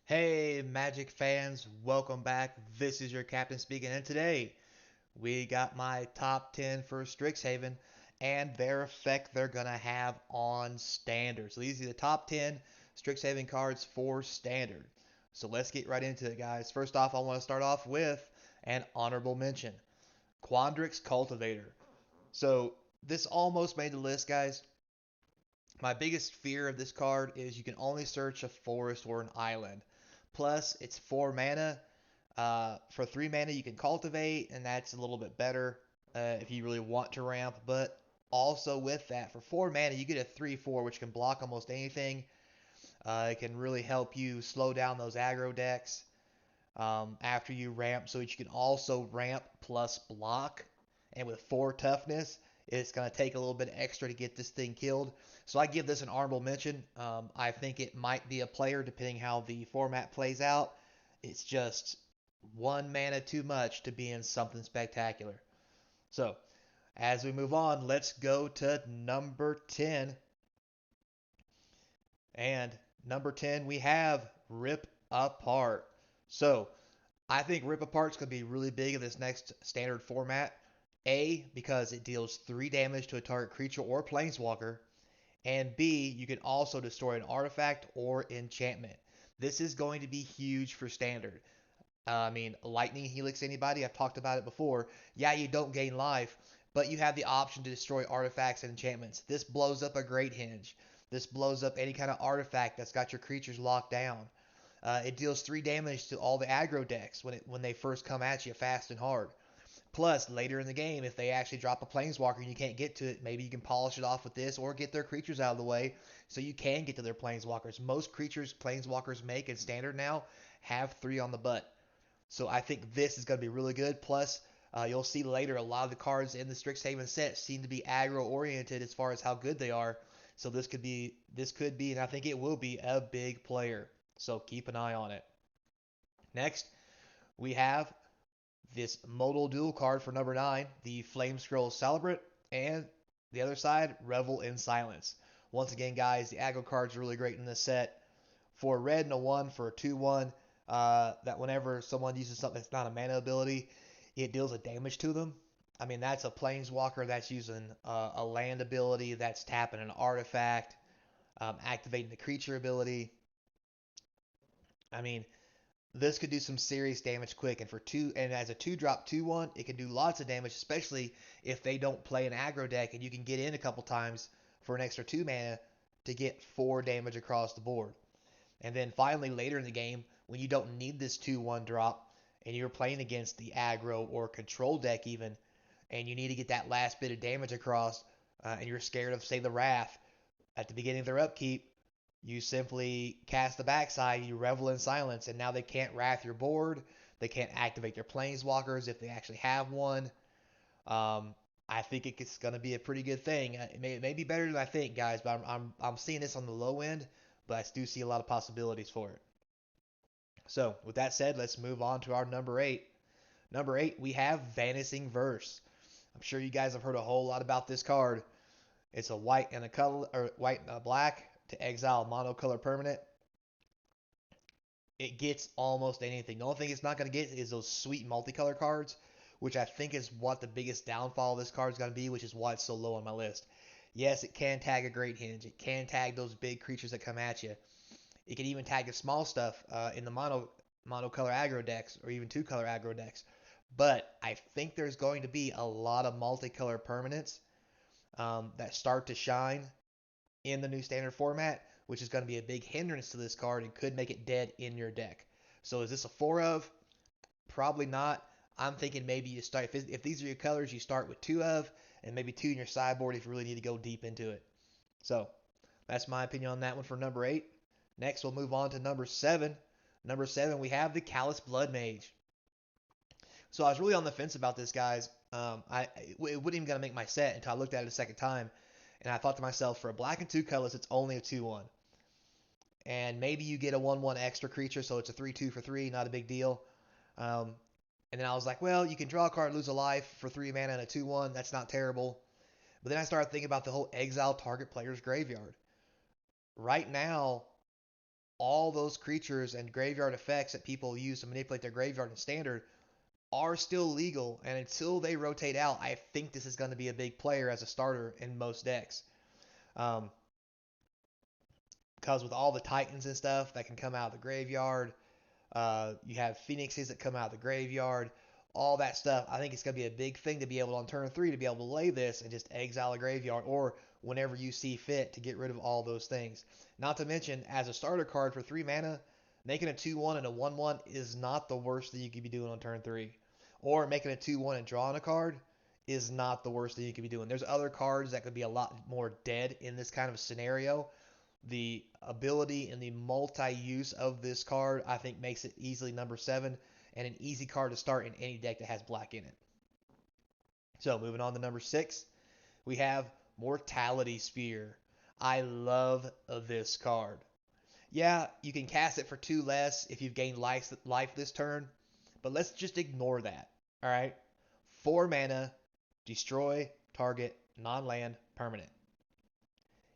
Hey, Magic fans, welcome back. This is your captain speaking, and today we got my top 10 for Strixhaven and their effect they're going to have on standard. So these are the top 10 Strixhaven cards for standard. So let's get right into it, guys. First off, I want to start off with an honorable mention Quandrix Cultivator. So this almost made the list, guys. My biggest fear of this card is you can only search a forest or an island. Plus, it's 4 mana. For 3 mana, you can cultivate, and that's a little bit better if you really want to ramp. But also with that, for 4 mana, you get a 3/4, which can block almost anything. It can really help you slow down those aggro decks after you ramp, so that you can also ramp plus block. And with 4 toughness, it's going to take a little bit extra to get this thing killed. So I give this an honorable mention. I think it might be a player depending how the format plays out. It's just 1 mana too much to be in something spectacular. So as we move on, let's go to number 10. And number 10, we have Rip Apart. So I think Rip Apart's going to be really big in this next standard format. A, because it deals 3 damage to a target creature or planeswalker. And B, you can also destroy an artifact or enchantment. This is going to be huge for standard. I mean, Lightning Helix anybody? I've talked about it before. Yeah, you don't gain life, but you have the option to destroy artifacts and enchantments. This blows up a Great Hinge. This blows up any kind of artifact that's got your creatures locked down. It deals 3 damage to all the aggro decks when they first come at you fast and hard. Plus, later in the game, if they actually drop a planeswalker and you can't get to it, maybe you can polish it off with this or get their creatures out of the way so you can get to their planeswalkers. Most creatures planeswalkers make in standard now have 3 on the butt. So I think this is going to be really good. Plus, you'll see later a lot of the cards in the Strixhaven set seem to be aggro oriented as far as how good they are. So this could be, and I think it will be a big player. So keep an eye on it. Next, we have this modal dual card for number 9, the Flame Scroll Celebrant, and the other side, Revel in Silence. Once again, guys, the aggro cards are really great in this set. For red and a 1 for a 2/1, that whenever someone uses something that's not a mana ability, it deals a damage to them. I mean, that's a planeswalker that's using a land ability, that's tapping an artifact, activating the creature ability. I mean, this could do some serious damage quick, and for 2 and as a 2-drop 2/1, it can do lots of damage, especially if they don't play an aggro deck and you can get in a couple times for an extra 2 mana to get 4 damage across the board. And then finally later in the game, when you don't need this 2/1 drop and you're playing against the aggro or control deck even, and you need to get that last bit of damage across, and you're scared of, say, the Wrath, at the beginning of their upkeep, you simply cast the backside, you revel in silence, and now they can't wrath your board. They can't activate their planeswalkers if they actually have one. Um, I think it's going to be a pretty good thing. It may be better than I think, guys, but I'm seeing this on the low end, but I do see a lot of possibilities for it. So with that said, let's move on to our number 8. Number 8, we have Vanishing Verse. I'm sure you guys have heard a whole lot about this card. It's a white and a color, or white and a black to exile monocolor permanent. It gets almost anything. The only thing it's not going to get is those sweet multicolor cards, which I think is what the biggest downfall of this card is going to be, which is why it's so low on my list. Yes, it can tag a Great Hinge. It can tag those big creatures that come at you. It can even tag the small stuff in the monocolor aggro decks or even 2-color aggro decks. But I think there's going to be a lot of multicolor permanents that start to shine in the new standard format, which is going to be a big hindrance to this card and could make it dead in your deck. So is this a 4 of? Probably not. I'm thinking maybe you start, if these are your colors, you start with 2 of, and maybe 2 in your sideboard if you really need to go deep into it. So that's my opinion on that one for number 8. Next, we'll move on to number 7. Number 7, we have the Callous bloodmage. So I was really on the fence about this, guys. It wasn't even gonna make my set until I looked at it a second time, and I thought to myself, for a black and 2 colors, it's only a 2/1, and maybe you get a 1/1 extra creature, so it's a 3/2 for 3, not a big deal. Um, and then I was like, well, you can draw a card, lose a life for 3 mana and a 2/1. That's not terrible. But then I started thinking about the whole exile target player's graveyard. Right now, all those creatures and graveyard effects that people use to manipulate their graveyard in standard are still legal, and until they rotate out, I think this is going to be a big player as a starter in most decks. Um, because with all the Titans and stuff that can come out of the graveyard, you have Phoenixes that come out of the graveyard, all that stuff. I think it's going to be a big thing to be able on turn 3 to be able to lay this and just exile a graveyard, or whenever you see fit to get rid of all those things. Not to mention, as a starter card for 3 mana, making a 2-1 and a 1-1 is not the worst thing you could be doing on turn 3. Or making a 2-1 and drawing a card is not the worst thing you could be doing. There's other cards that could be a lot more dead in this kind of scenario. The ability and the multi-use of this card, I think, makes it easily number 7 and an easy card to start in any deck that has black in it. So moving on to number 6, we have Mortality Sphere. I love this card. Yeah, you can cast it for 2 less if you've gained life this turn, but let's just ignore that. All right, 4 mana, destroy target non-land permanent.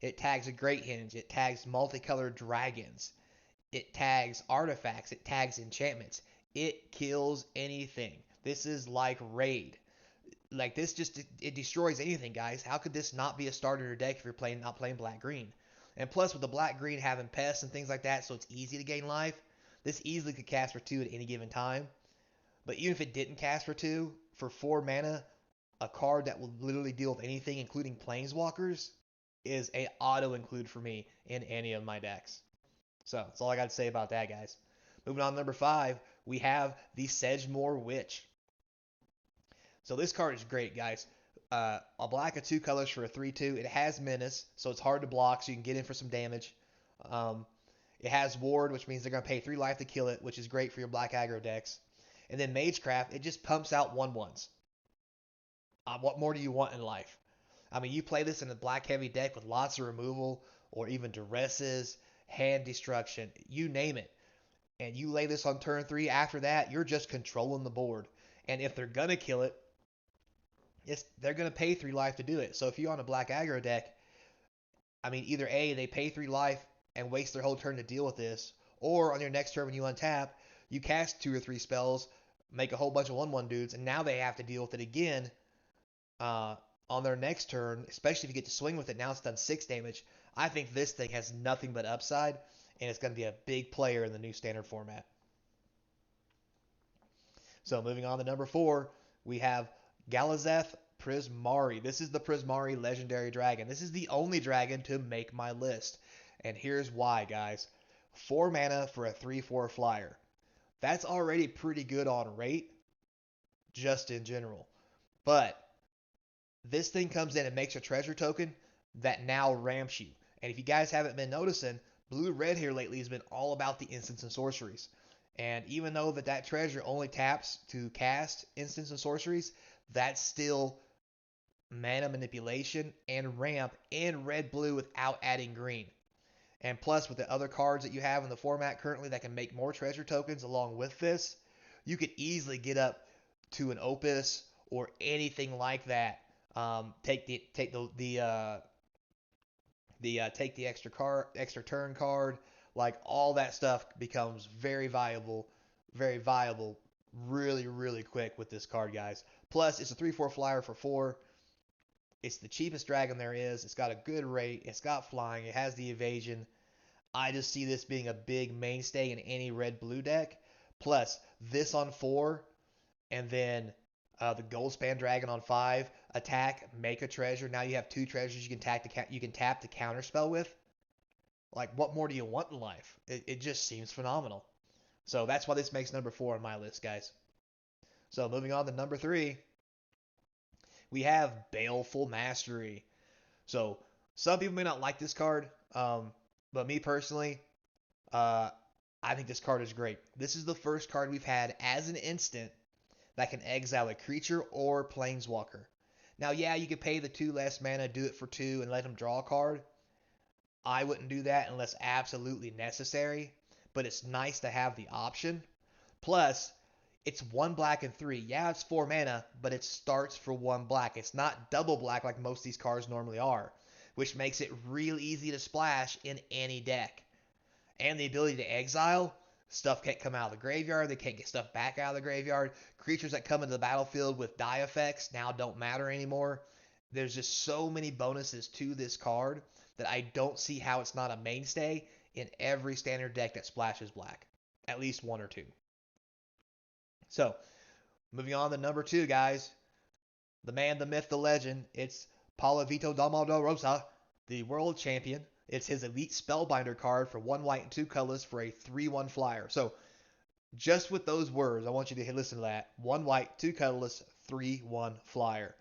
It tags a Great Henge. It tags multicolored dragons. It tags artifacts. It tags enchantments. It kills anything. This is like Raid. Like this it destroys anything, guys. How could this not be a starter in your deck if you're not playing black-green? And plus with the black-green having pests and things like that, so it's easy to gain life, this easily could cast for 2 at any given time. But even if it didn't cast for 2, for 4 mana, a card that will literally deal with anything, including planeswalkers, is a auto include for me in any of my decks. So that's all I got to say about that, guys. Moving on to number 5, we have the Sedgemore Witch. So this card is great, guys. A black of 2 colors for a 3/2. It has menace, so it's hard to block, so you can get in for some damage. It has ward, which means they're going to pay 3 life to kill it, which is great for your black aggro decks. And then Magecraft, it just pumps out 1/1s. What more do you want in life? I mean, you play this in a black heavy deck with lots of removal or even duresses, hand destruction, you name it. And you lay this on turn 3, after that, you're just controlling the board. And if they're going to kill it, they're going to pay 3 life to do it. So if you're on a black aggro deck, I mean, either A, they pay 3 life and waste their whole turn to deal with this, or on your next turn when you untap, you cast 2 or 3 spells, make a whole bunch of 1/1 dudes, and now they have to deal with it again on their next turn, especially if you get to swing with it. Now it's done 6 damage. I think this thing has nothing but upside, and it's going to be a big player in the new standard format. So moving on to number 4, we have Galazeth Prismari. This is the Prismari legendary dragon. This is the only dragon to make my list. And here's why, guys. 4 mana for a 3/4 flyer. That's already pretty good on rate, just in general. But this thing comes in and makes a treasure token that now ramps you. And if you guys haven't been noticing, blue-red here lately has been all about the instants and sorceries. And even though that treasure only taps to cast instants and sorceries, that's still mana manipulation and ramp in red-blue without adding green. And plus, with the other cards that you have in the format currently that can make more treasure tokens along with this, you could easily get up to an Opus or anything like that. Take the extra turn card, like all that stuff becomes very viable, really, really quick with this card, guys. Plus, it's a 3/4 flyer for 4. It's the cheapest dragon there is. It's got a good rate. It's got flying. It has the evasion. I just see this being a big mainstay in any red-blue deck. Plus, this on 4, and then the Goldspan Dragon on 5. Attack, make a treasure. Now you have 2 treasures you can tap to counterspell with. Like, what more do you want in life? It just seems phenomenal. So that's why this makes number 4 on my list, guys. So moving on to number 3, we have Baleful Mastery. So some people may not like this card, but me personally, I think this card is great. This is the first card we've had as an instant that can exile a creature or planeswalker. Now, yeah, you could pay the 2 less mana, do it for 2, and let him draw a card. I wouldn't do that unless absolutely necessary, but it's nice to have the option. Plus, it's 1 black and 3. Yeah, it's 4 mana, but it starts for 1 black. It's not double black like most of these cards normally are, which makes it real easy to splash in any deck. and the ability to exile. Stuff can't come out of the graveyard. They can't get stuff back out of the graveyard. Creatures that come into the battlefield with die effects now don't matter anymore. There's just so many bonuses to this card that I don't see how it's not a mainstay in every standard deck that splashes black. At least one or two. So, moving on to number 2, guys. The man, the myth, the legend. It's Palavito Rosa, the world champion. It's his elite spellbinder card for 1 white and 2 colors for a 3/1 flyer. So, just with those words, I want you to listen to that. 1 white, 2 colorless, 3/1 flyer.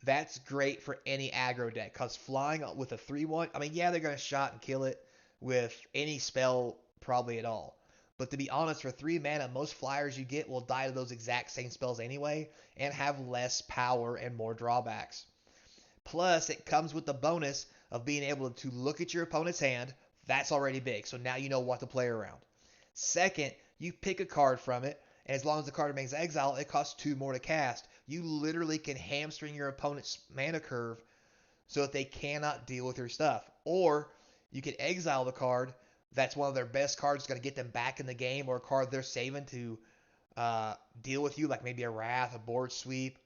That's great for any aggro deck, because flying with a 3/1, I mean, yeah, they're going to shot and kill it with any spell probably at all. But to be honest, for 3 mana, most flyers you get will die to those exact same spells anyway and have less power and more drawbacks. Plus, it comes with the bonus of being able to look at your opponent's hand. That's already big, so now you know what to play around. Second, you pick a card from it, and as long as the card remains exiled, it costs 2 more to cast. You literally can hamstring your opponent's mana curve so that they cannot deal with your stuff. Or you can exile the card. That's one of their best cards, going to get them back in the game, or a card they're saving to deal with you, like maybe a Wrath, a board sweep.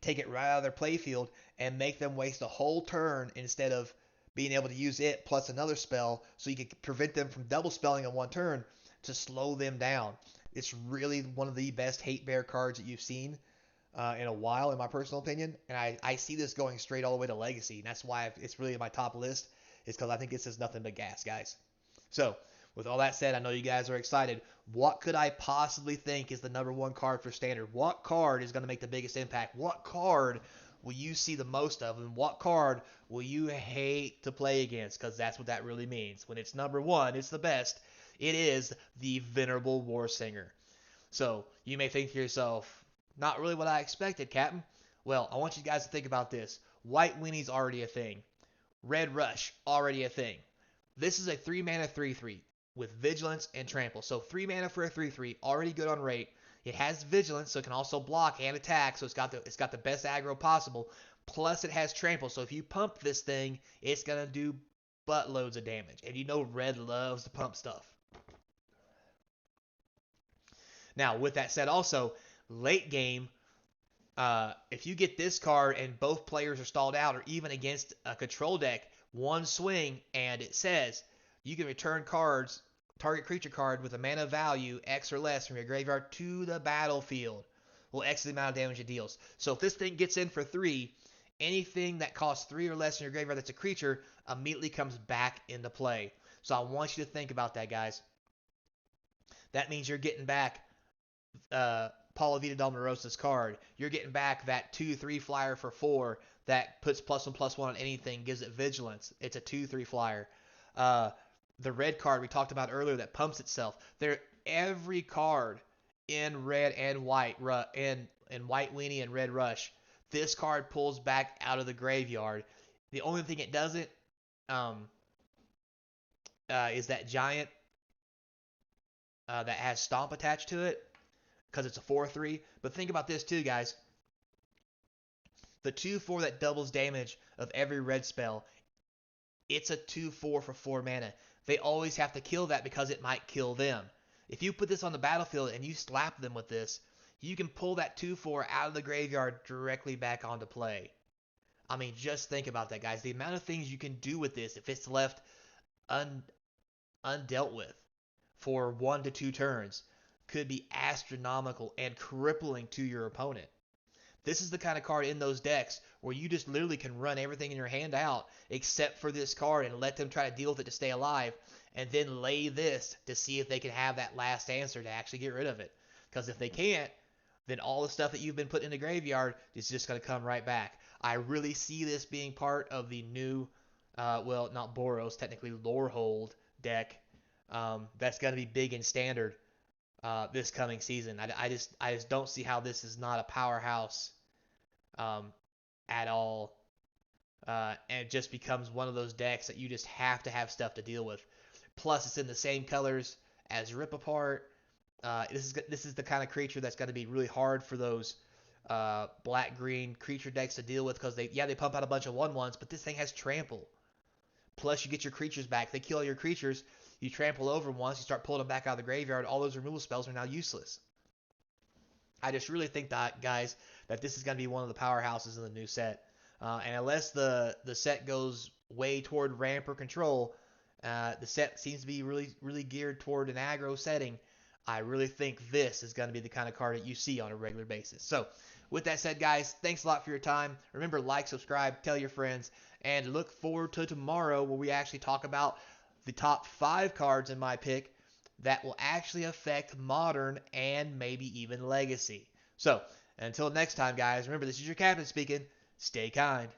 Take it right out of their playfield and make them waste a whole turn instead of being able to use it plus another spell, so you can prevent them from double spelling in one turn to slow them down. It's really one of the best hate bear cards that you've seen in a while, in my personal opinion. And I see this going straight all the way to Legacy. And that's why it's really in my top list, is because I think this is nothing but gas, guys. So, with all that said, I know you guys are excited. What could I possibly think is the number 1 card for Standard? What card is going to make the biggest impact? What card will you see the most of? And what card will you hate to play against? Because that's what that really means. When it's number 1, it's the best. It is the Venerable Warsinger. So, you may think to yourself, not really what I expected, Captain. Well, I want you guys to think about this. White Weenie's already a thing. Red Rush, already a thing. This is a 3 mana 3/3 with Vigilance and Trample. So 3 mana for a 3/3, already good on rate. It has Vigilance, so it can also block and attack, so it's got the best aggro possible. Plus it has Trample, so if you pump this thing, it's going to do buttloads of damage. And you know Red loves to pump stuff. Now, with that said also, late game, if you get this card and both players are stalled out, or even against a control deck, one swing, and it says you can return target creature card with a mana value X or less from your graveyard to the battlefield. Well, X is the amount of damage it deals. So if this thing gets in for 3, anything that costs 3 or less in your graveyard that's a creature immediately comes back into play. So I want you to think about that, guys. That means you're getting back Paula Vida Dolmarosa's card. You're getting back that 2/3 flyer for 4 that puts +1/+1 on anything, gives it vigilance. It's a 2/3 flyer. The red card we talked about earlier that pumps itself. Every card in red and white, in White Weenie and Red Rush, this card pulls back out of the graveyard. The only thing it doesn't is that giant that has Stomp attached to it, because it's a 4/3. But think about this too, guys. The 2/4 that doubles damage of every red spell, it's a 2/4 for 4 mana. They always have to kill that because it might kill them. If you put this on the battlefield and you slap them with this, you can pull that 2/4 out of the graveyard directly back onto play. I mean, just think about that, guys. The amount of things you can do with this if it's left undealt with for 1 to 2 turns could be astronomical and crippling to your opponent. This is the kind of card in those decks where you just literally can run everything in your hand out except for this card and let them try to deal with it to stay alive, and then lay this to see if they can have that last answer to actually get rid of it. Because if they can't, then all the stuff that you've been putting in the graveyard is just going to come right back. I really see this being part of the new, well, not Boros, technically Lorehold deck. That's going to be big in Standard this coming season. I just don't see how this is not a powerhouse at all. And it just becomes one of those decks that you just have to have stuff to deal with. Plus, it's in the same colors as Rip Apart. This is the kind of creature that's going to be really hard for those black-green creature decks to deal with, because they pump out a bunch of 1/1s, but this thing has Trample. Plus, you get your creatures back. They kill your creatures. You trample over them once. You start pulling them back out of the graveyard. All those removal spells are now useless. I just really think that, guys, that this is going to be one of the powerhouses in the new set. And unless the set goes way toward ramp or control, the set seems to be really geared toward an aggro setting. I really think this is going to be the kind of card that you see on a regular basis. So, with that said, guys, thanks a lot for your time. Remember, like, subscribe, tell your friends, and look forward to tomorrow where we actually talk about the top 5 cards in my pick that will actually affect modern and maybe even legacy. So, until next time, guys, remember, this is your captain speaking. Stay kind.